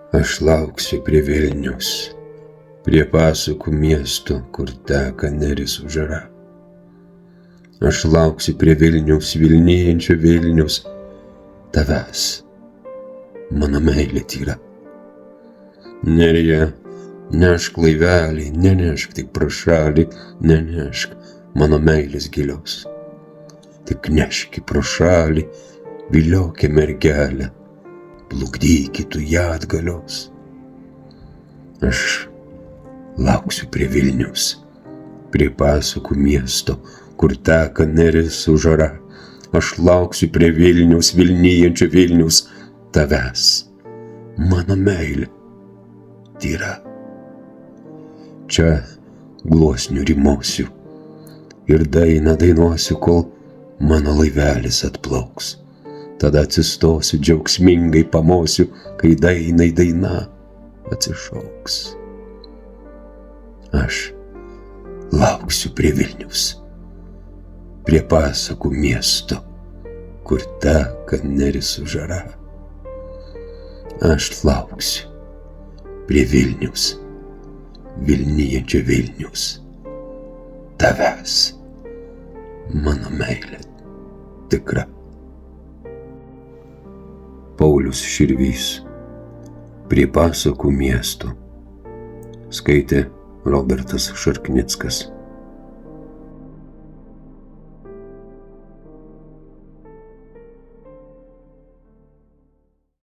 Aš lauksiu prie Vilniaus, prie pasakų miesto, kur teka Neris Užara. Aš lauksiu prie Vilniaus, vilnijančio Vilniaus, tavęs, mano meilė tyra. Nerija, nešk laivelį, nenešk tik pro šalį, nenešk mano meilės gilios. Tik neški pro šalį, viliokia mergelę, plukdykit ją atgalios. Aš lauksiu prie Vilniaus, prie pasakų miesto, kur teka Neris Užara. Aš lauksiu prie Vilniaus, vilnijančio Vilniaus, tavęs, mano meilė tyra. Čia gluosnių rimosiu ir dainą dainuosiu, kol mano laivelis atplauks. Tada atsistosiu, džiaugsmingai pamosiu, kai dainai daina atsišauks. Aš lauksiu prie Vilniaus, prie pasakų miesto, kur teka Neris Užara. Aš lauksiu prie Vilniaus, vilnijančio Vilniaus, tavęs, mano meilė tikra. Paulius Širvys, Prie pasakų miesto. Skaitė Robertas Šarknickas.